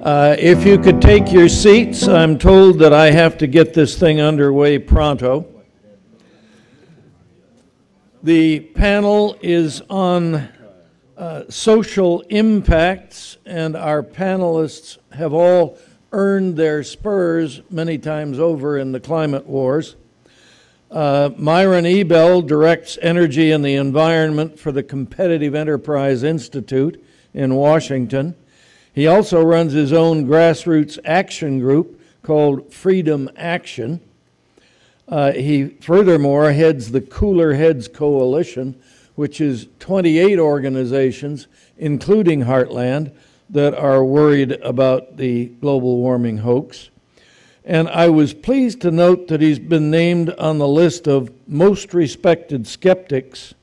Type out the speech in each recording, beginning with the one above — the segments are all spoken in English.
If you could take your seats, I'm told that I have to get this thing underway pronto. The panel is on social impacts, and our panelists have all earned their spurs many times over in the climate wars. Myron Ebell directs energy and the environment for the Competitive Enterprise Institute in Washington. He also runs his own grassroots action group called Freedom Action. He furthermore heads the Cooler Heads Coalition, which is 28 organizations, including Heartland, that are worried about the global warming hoax. And I was pleased to note that he's been named on the list of most respected skeptics,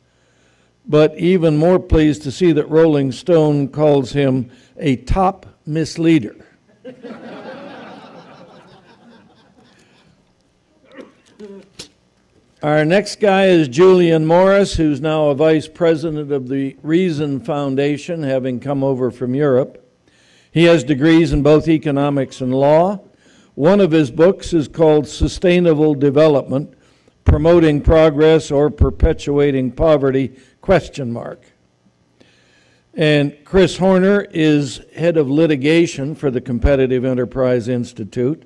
but even more pleased to see that Rolling Stone calls him a top misleader. Our next guy is Julian Morris, who's now a vice president of the Reason Foundation, having come over from Europe. He has degrees in both economics and law. One of his books is called Sustainable Development, Promoting Progress or Perpetuating Poverty, ? And Chris Horner is head of litigation for the Competitive Enterprise Institute.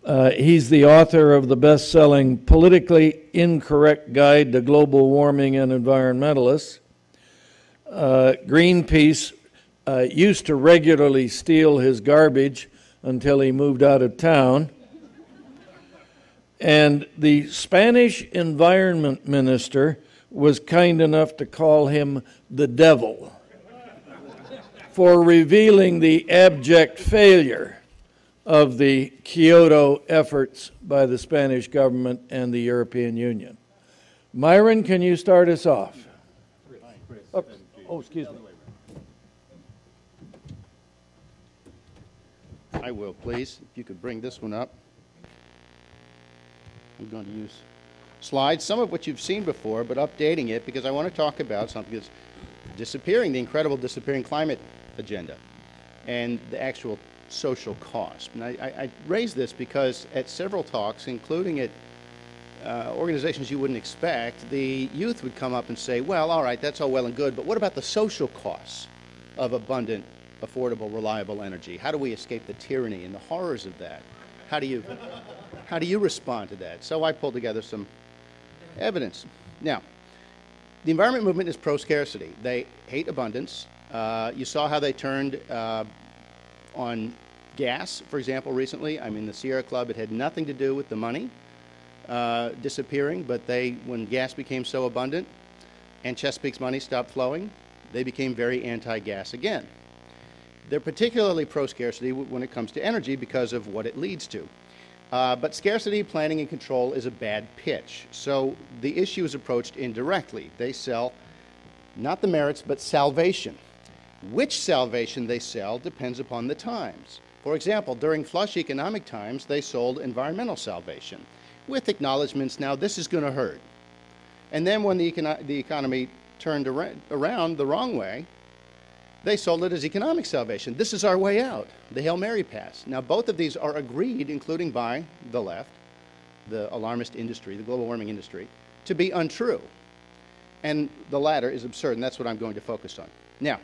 He's the author of the best-selling Politically Incorrect Guide to Global Warming and Environmentalists. Greenpeace used to regularly steal his garbage until he moved out of town. And the Spanish environment minister was kind enough to call him the devil for revealing the abject failure of the Kyoto efforts by the Spanish government and the European Union. Myron, can you start us off? Oh, excuse me. I will, please. If you could bring this one up. I'm going to use slides, some of which you've seen before, but updating it because I want to talk about something that's disappearing, the incredible disappearing climate agenda and the actual social cost. And I raise this because at several talks, including at organizations you wouldn't expect, the youth would come up and say, well, all right, that's all well and good, but what about the social costs of abundant, affordable, reliable energy? How do we escape the tyranny and the horrors of that? How do you respond to that? So I pulled together some evidence. Now, the environment movement is pro-scarcity. They hate abundance. You saw how they turned on gas, for example, recently. I mean, the Sierra Club, it had nothing to do with the money disappearing, but when gas became so abundant and Chesapeake's money stopped flowing, they became very anti-gas again. They're particularly pro-scarcity when it comes to energy because of what it leads to. But scarcity, planning, and control is a bad pitch. So the issue is approached indirectly. They sell not the merits, but salvation. Which salvation they sell depends upon the times. For example, during flush economic times, they sold environmental salvation with acknowledgments, now this is going to hurt. And then when the economy turned around the wrong way, they sold it as economic salvation. This is our way out, the Hail Mary pass. Now, both of these are agreed, including by the left, the alarmist industry, the global warming industry, to be untrue. And the latter is absurd, and that's what I'm going to focus on. Now,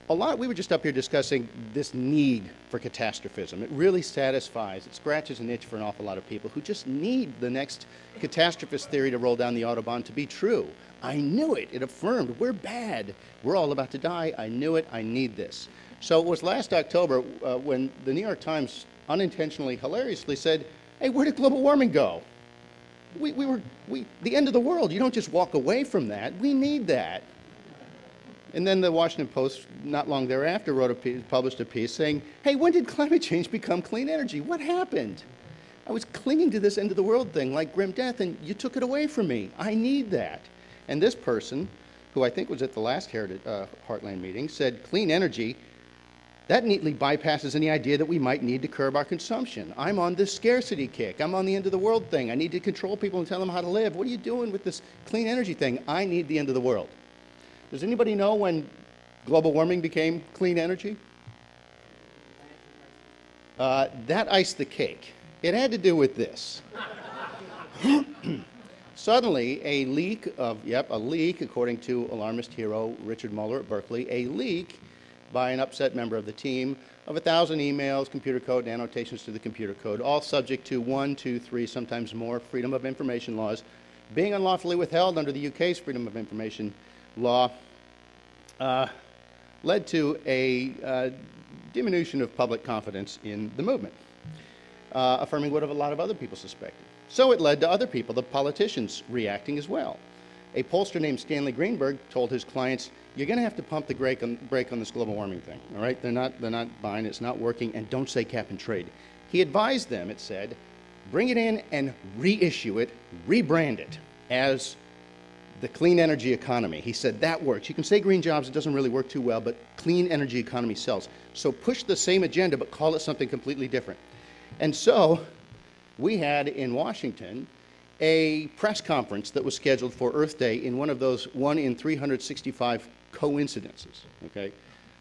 we were just up here discussing this need for catastrophism. It really satisfies, it scratches an itch for an awful lot of people who just need the next catastrophist theory to roll down the Autobahn to be true. I knew it. It affirmed, we're bad. We're all about to die. I knew it. I need this. So it was last October when the New York Times unintentionally, hilariously said, hey, where did global warming go? The end of the world. You don't just walk away from that. We need that. And then the Washington Post, not long thereafter, published a piece saying, hey, when did climate change become clean energy? What happened? I was clinging to this end of the world thing like grim death, and you took it away from me. I need that. And this person, who I think was at the last Heartland meeting, said clean energy, that neatly bypasses any idea that we might need to curb our consumption. I'm on this scarcity kick. I'm on the end of the world thing. I need to control people and tell them how to live. What are you doing with this clean energy thing? I need the end of the world. Does anybody know when global warming became clean energy? That iced the cake. It had to do with this. Suddenly, a leak, according to alarmist hero Richard Mueller at Berkeley, a leak by an upset member of the team of 1,000 emails, computer code, and annotations to the computer code, all subject to 1, 2, 3, sometimes more freedom of information laws, being unlawfully withheld under the UK's freedom of information law, led to a diminution of public confidence in the movement, affirming what a lot of other people suspected. So it led to other people, the politicians, reacting as well. A pollster named Stanley Greenberg told his clients, you're going to have to pump the brake on this global warming thing, all right? They're not buying, it's not working, and don't say cap and trade. He advised them, it said, bring it in and reissue it, rebrand it as the clean energy economy. He said that works. You can say green jobs, it doesn't really work too well, but clean energy economy sells. So push the same agenda, but call it something completely different. And so we had in Washington a press conference that was scheduled for Earth Day in one of those 1 in 365 coincidences, okay?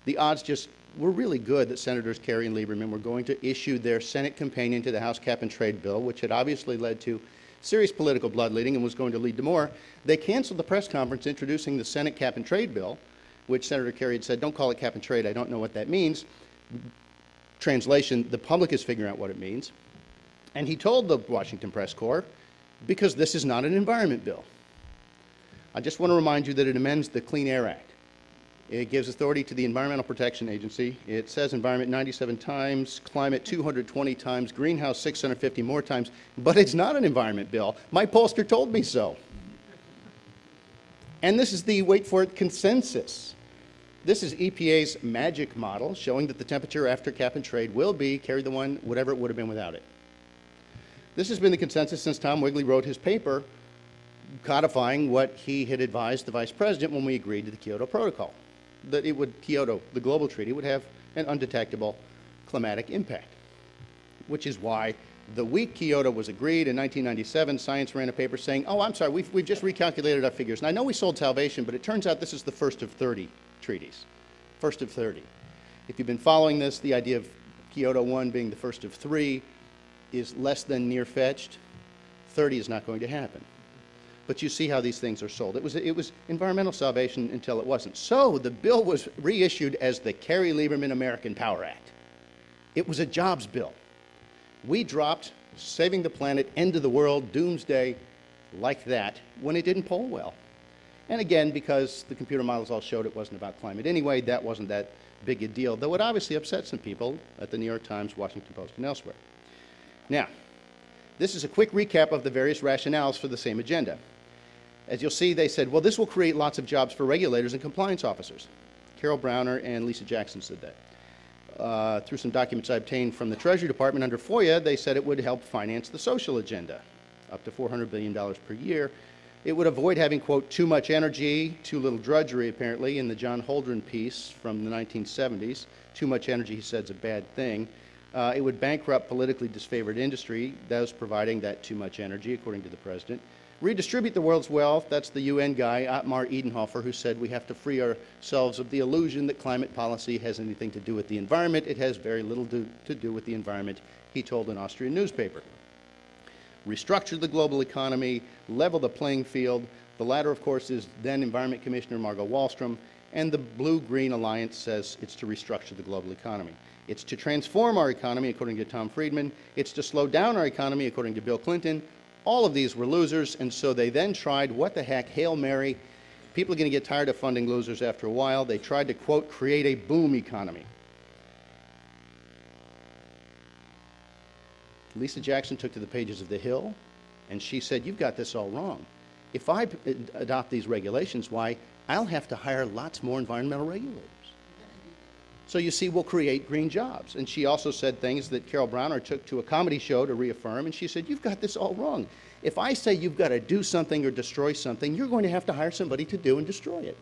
The odds just were really good that Senators Kerry and Lieberman were going to issue their Senate companion to the House Cap and Trade bill, which had obviously led to serious political bloodletting and was going to lead to more. They canceled the press conference introducing the Senate Cap and Trade bill, which Senator Kerry had said, don't call it cap and trade, I don't know what that means. Translation, the public is figuring out what it means. And he told the Washington Press Corps, because this is not an environment bill. I just want to remind you that it amends the Clean Air Act. It gives authority to the Environmental Protection Agency. It says environment 97 times, climate 220 times, greenhouse 650 more times, but it's not an environment bill. My pollster told me so. And this is the, wait for it, consensus. This is EPA's magic model showing that the temperature after cap and trade will be, carry the one, whatever it would have been without it. This has been the consensus since Tom Wigley wrote his paper codifying what he had advised the Vice President when we agreed to the Kyoto Protocol, that it would, Kyoto, the global treaty, would have an undetectable climatic impact, which is why the week Kyoto was agreed in 1997, Science ran a paper saying, oh, I'm sorry, we've just recalculated our figures. And I know we sold salvation, but it turns out this is the first of 30 treaties, first of 30. If you've been following this, the idea of Kyoto 1 being the first of 3 is less than near-fetched. 30 is not going to happen. But you see how these things are sold. It was environmental salvation until it wasn't. So the bill was reissued as the Kerry-Lieberman American Power Act. It was a jobs bill. We dropped saving the planet, end of the world, doomsday, like that, when it didn't poll well. And again, because the computer models all showed it wasn't about climate anyway, that wasn't that big a deal, though it obviously upset some people at the New York Times, Washington Post, and elsewhere. Now, this is a quick recap of the various rationales for the same agenda. As you'll see, they said, well, this will create lots of jobs for regulators and compliance officers. Carol Browner and Lisa Jackson said that. Through some documents I obtained from the Treasury Department under FOIA, they said it would help finance the social agenda, up to $400 billion per year. It would avoid having, quote, too much energy, too little drudgery, apparently, in the John Holdren piece from the 1970s. Too much energy, he said, is a bad thing. It would bankrupt politically disfavored industry, thus providing that too much energy, according to the president. Redistribute the world's wealth, that's the UN guy, Ottmar Edenhofer, who said we have to free ourselves of the illusion that climate policy has anything to do with the environment. It has very little to do with the environment, he told an Austrian newspaper. Restructure the global economy, level the playing field. The latter, of course, is then Environment Commissioner Margot Wallstrom, and the Blue-Green Alliance says it's to restructure the global economy. It's to transform our economy, according to Tom Friedman. It's to slow down our economy, according to Bill Clinton. All of these were losers, and so they then tried, what the heck, Hail Mary. People are going to get tired of funding losers after a while. They tried to, quote, create a boom economy. Lisa Jackson took to the pages of The Hill, and she said, you've got this all wrong. If I adopt these regulations, why, I'll have to hire lots more environmental regulators. So you see, we'll create green jobs. And she also said things that Carol Browner took to a comedy show to reaffirm, and she said, you've got this all wrong. If I say you've got to do something or destroy something, you're going to have to hire somebody to do and destroy it.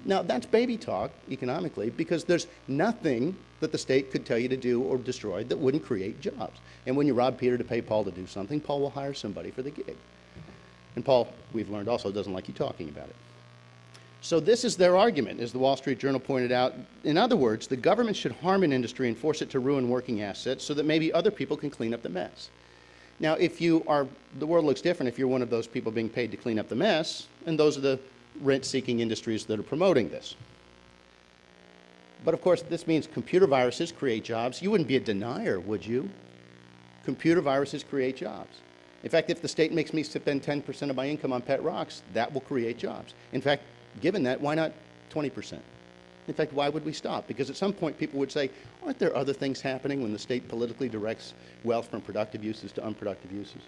Now, that's baby talk, economically, because there's nothing that the state could tell you to do or destroy that wouldn't create jobs. And when you rob Peter to pay Paul to do something, Paul will hire somebody for the gig. And Paul, we've learned also, doesn't like you talking about it. So this is their argument, as the Wall Street Journal pointed out. In other words, the government should harm an industry and force it to ruin working assets so that maybe other people can clean up the mess. Now, if you are, the world looks different if you're one of those people being paid to clean up the mess, and those are the rent-seeking industries that are promoting this. But of course, this means computer viruses create jobs. You wouldn't be a denier, would you? Computer viruses create jobs. In fact, if the state makes me spend 10% of my income on pet rocks, that will create jobs. In fact, given that, why not 20%? In fact, why would we stop? Because at some point people would say, aren't there other things happening when the state politically directs wealth from productive uses to unproductive uses?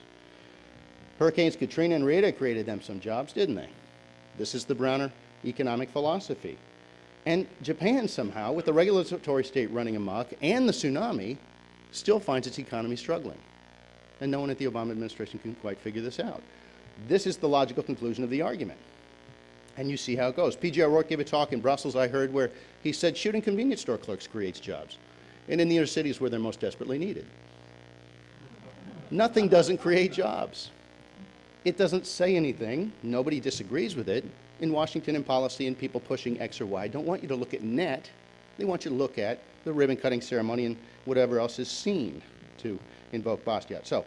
Hurricanes Katrina and Rita created them some jobs, didn't they? This is the Browner economic philosophy. And Japan somehow, with the regulatory state running amok and the tsunami, still finds its economy struggling. And no one at the Obama administration can quite figure this out. This is the logical conclusion of the argument. And you see how it goes. P.J. O'Rourke gave a talk in Brussels, I heard, where he said shooting convenience store clerks creates jobs, and in the inner cities where they're most desperately needed. Nothing doesn't create jobs. It doesn't say anything. Nobody disagrees with it. In Washington and policy and people pushing X or Y don't want you to look at net. They want you to look at the ribbon-cutting ceremony and whatever else is seen to invoke Bastiat. So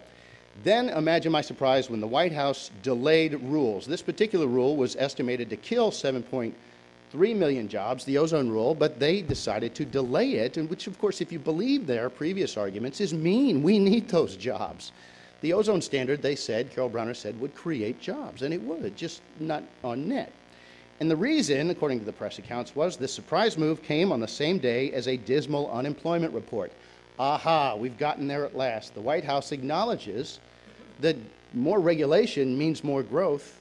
then imagine my surprise when the White House delayed rules. This particular rule was estimated to kill 7.3 million jobs, the ozone rule, but they decided to delay it, and which, of course, if you believe their previous arguments, is mean. We need those jobs. The ozone standard, they said, Carol Browner said, would create jobs, and it would, just not on net. And the reason, according to the press accounts, was this surprise move came on the same day as a dismal unemployment report. Aha, we've gotten there at last. The White House acknowledges that more regulation means more growth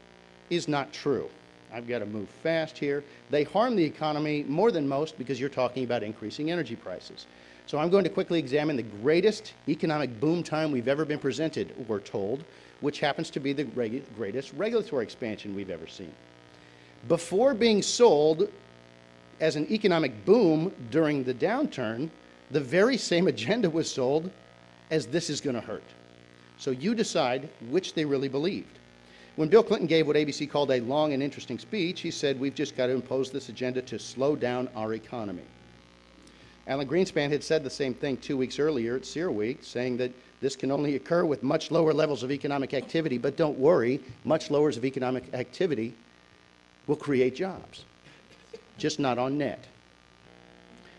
is not true. I've got to move fast here. They harm the economy more than most because you're talking about increasing energy prices. So I'm going to quickly examine the greatest economic boom time we've ever been presented, we're told, which happens to be the greatest regulatory expansion we've ever seen. Before being sold as an economic boom during the downturn, the very same agenda was sold as this is going to hurt. So you decide which they really believed. When Bill Clinton gave what ABC called a long and interesting speech, he said, we've just got to impose this agenda to slow down our economy. Alan Greenspan had said the same thing 2 weeks earlier at SEER Week, saying that this can only occur with much lower levels of economic activity, but don't worry, much lowers of economic activity will create jobs, just not on net.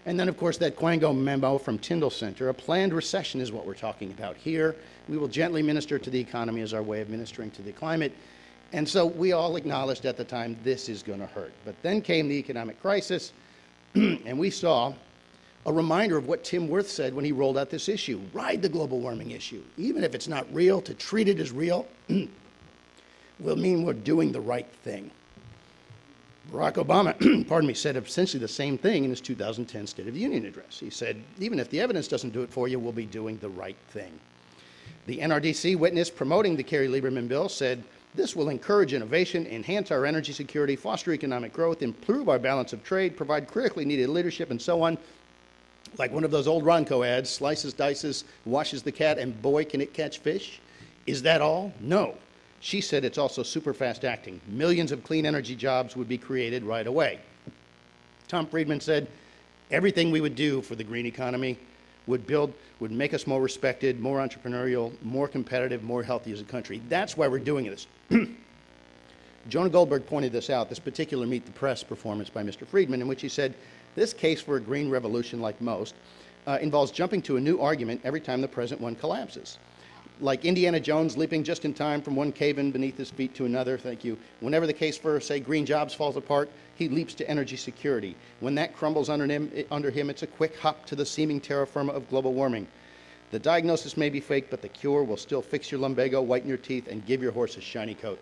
And then, of course, that Quango memo from Tyndall Center, a planned recession is what we're talking about here. We will gently minister to the economy as our way of ministering to the climate. And so we all acknowledged at the time this is going to hurt. But then came the economic crisis, and we saw a reminder of what Tim Wirth said when he rolled out this issue. Ride the global warming issue. Even if it's not real, to treat it as real will mean we're doing the right thing. Barack Obama, pardon me, said essentially the same thing in his 2010 State of the Union address. He said, even if the evidence doesn't do it for you, we'll be doing the right thing. The NRDC witness promoting the Kerry Lieberman bill said, this will encourage innovation, enhance our energy security, foster economic growth, improve our balance of trade, provide critically needed leadership, and so on. Like one of those old Ronco ads, slices, dices, washes the cat, and boy, can it catch fish. Is that all? No. She said it's also super fast acting. Millions of clean energy jobs would be created right away. Tom Friedman said everything we would do for the green economy would make us more respected, more entrepreneurial, more competitive, more healthy as a country. That's why we're doing this. Jonah Goldberg pointed this out, this particular Meet the Press performance by Mr. Friedman, in which he said, this case for a green revolution, like most, involves jumping to a new argument every time the present one collapses. Like Indiana Jones leaping just in time from one cave-in beneath his feet to another, thank you. Whenever the case for, say, green jobs falls apart, he leaps to energy security. When that crumbles under him, it's a quick hop to the seeming terra firma of global warming. The diagnosis may be fake, but the cure will still fix your lumbago, whiten your teeth, and give your horse a shiny coat.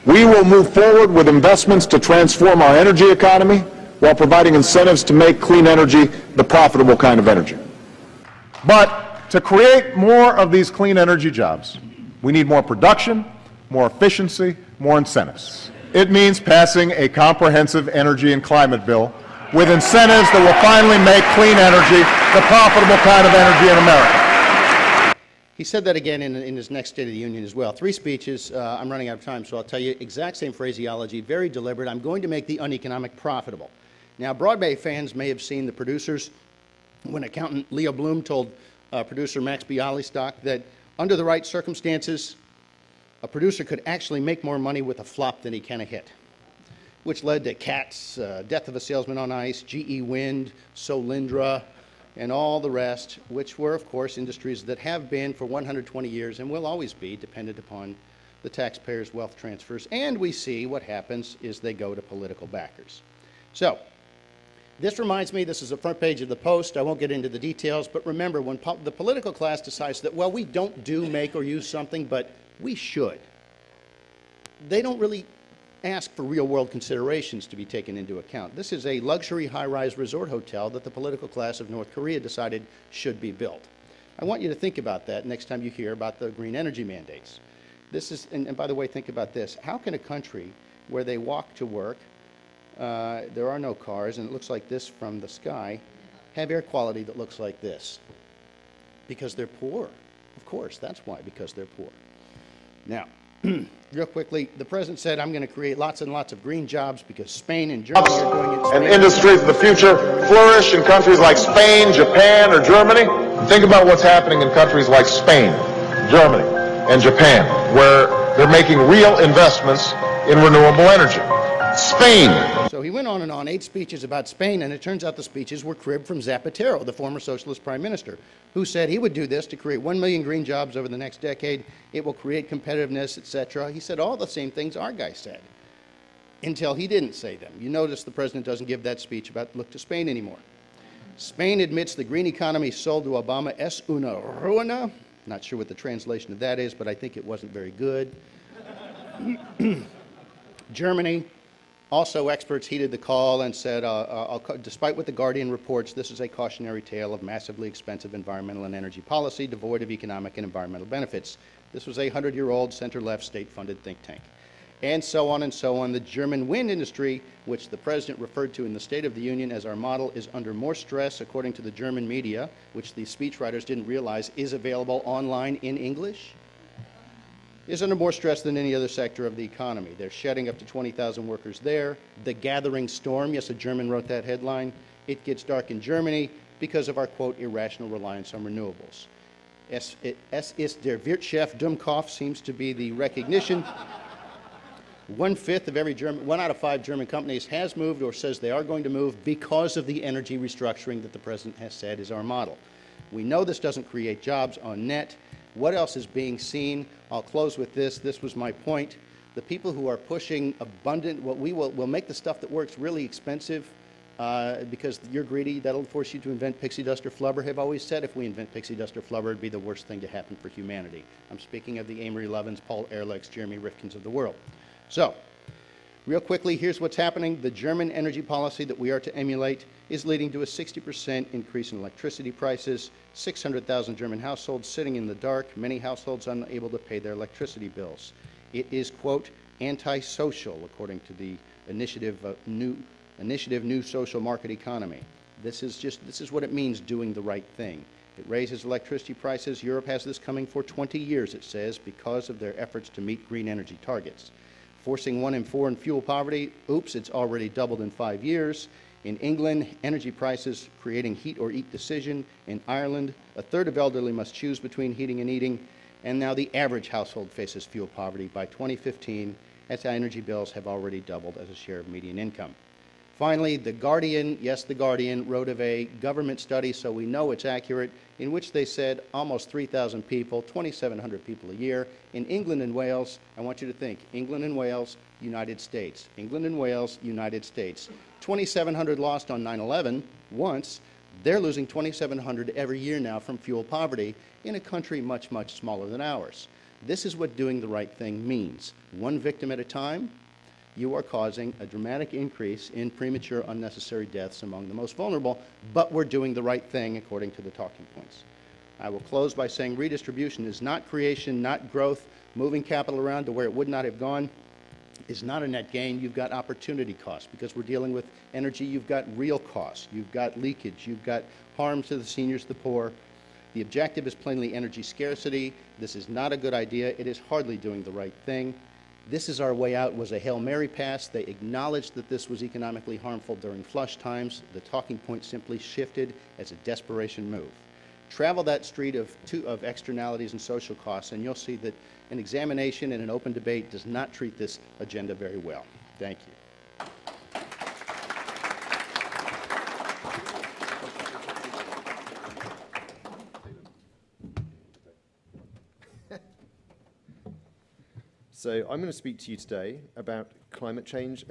We will move forward with investments to transform our energy economy while providing incentives to make clean energy the profitable kind of energy. But to create more of these clean energy jobs, we need more production, more efficiency, more incentives. It means passing a comprehensive energy and climate bill with incentives that will finally make clean energy the profitable kind of energy in America. He said that again in his next State of the Union as well. 3 speeches. I'm running out of time, so I'll tell you exact same phraseology, very deliberate. I'm going to make the uneconomic profitable. Now, Broadway fans may have seen The Producers when accountant Leo Bloom told producer Max Bialystock that under the right circumstances, a producer could actually make more money with a flop than he can a hit, which led to Cats, Death of a Salesman on Ice, GE Wind, Solyndra, and all the rest, which were, of course, industries that have been for 120 years and will always be dependent upon the taxpayers' wealth transfers. And we see what happens is they go to political backers. So, this reminds me, this is the front page of the Post. I won't get into the details, but remember, when the political class decides that, well, we don't do, make, or use something, but we should, they don't really ask for real-world considerations to be taken into account. This is a luxury high-rise resort hotel that the political class of North Korea decided should be built. I want you to think about that next time you hear about the green energy mandates. This is, and by the way, think about this. How can a country where they walk to work, there are no cars, and it looks like this from the sky, have air quality that looks like this? Because they're poor. Of course, that's why, because they're poor. Now, real quickly, the president said, I'm going to create lots and lots of green jobs because Spain and Germany are doing it. And industries of the future flourish in countries like Spain, Japan, or Germany. Think about what's happening in countries like Spain, Germany, and Japan, where they're making real investments in renewable energy. Spain. So he went on and on, 8 speeches about Spain, and it turns out the speeches were cribbed from Zapatero, the former socialist prime minister, who said he would do this to create 1 million green jobs over the next decade. It will create competitiveness, etc. He said all the same things our guy said, until he didn't say them. You notice the president doesn't give that speech about look to Spain anymore. Spain admits the green economy sold to Obama es una ruina. Not sure what the translation of that is, but I think it wasn't very good. Germany. Also, experts heeded the call and said, despite what the Guardian reports, this is a cautionary tale of massively expensive environmental and energy policy devoid of economic and environmental benefits. This was a 100-year-old center-left state-funded think tank. And so on and so on. The German wind industry, which the president referred to in the State of the Union as our model, is under more stress, according to the German media, which the speechwriters didn't realize is available online in English, is under more stress than any other sector of the economy. They're shedding up to 20,000 workers there. The gathering storm, yes, a German wrote that headline. It gets dark in Germany because of our, quote, irrational reliance on renewables. Es ist der Wirtschaft Dummkopf seems to be the recognition. 1/5 of every German, 1 out of 5 German companies has moved or says they are going to move because of the energy restructuring that the president has said is our model. We know this doesn't create jobs on net. What else is being seen? I'll close with this. This was my point. The people who are pushing abundant, we'll make the stuff that works really expensive because you're greedy. That'll force you to invent pixie dust or flubber. Have always said if we invent pixie dust or flubber, it'd be the worst thing to happen for humanity. I'm speaking of the Amory Lovins, Paul Ehrlichs, Jeremy Rifkins of the world. So, real quickly, here's what's happening. The German energy policy that we are to emulate is leading to a 60% increase in electricity prices, 600,000 German households sitting in the dark, many households unable to pay their electricity bills. It is, quote, antisocial, according to the initiative New Social Market Economy. This is what it means doing the right thing. It raises electricity prices. Europe has this coming for 20 years, it says, because of their efforts to meet green energy targets. Forcing 1 in 4 in fuel poverty, oops, it's already doubled in 5 years. In England, energy prices creating heat or eat decision. In Ireland, 1/3 of elderly must choose between heating and eating. And now the average household faces fuel poverty by 2015, as energy bills have already doubled as a share of median income. Finally, The Guardian, yes, The Guardian, wrote of a government study, so we know it's accurate, in which they said almost 3,000 people, 2,700 people a year, in England and Wales. I want you to think, England and Wales, United States. England and Wales, United States. 2,700 lost on 9/11 once. They're losing 2,700 every year now from fuel poverty in a country much, much smaller than ours. This is what doing the right thing means. 1 victim at a time. You are causing a dramatic increase in premature, unnecessary deaths among the most vulnerable, but we're doing the right thing according to the talking points. I will close by saying redistribution is not creation, not growth. Moving capital around to where it would not have gone is not a net gain. You've got opportunity costs. Because we're dealing with energy, you've got real costs. You've got leakage. You've got harm to the seniors, the poor. The objective is plainly energy scarcity. This is not a good idea. It is hardly doing the right thing. This is our way out was a Hail Mary pass. They acknowledged that this was economically harmful during flush times. The talking point simply shifted as a desperation move. Travel that street of externalities and social costs, and you'll see that an examination and an open debate does not treat this agenda very well. Thank you. So I'm going to speak to you today about climate change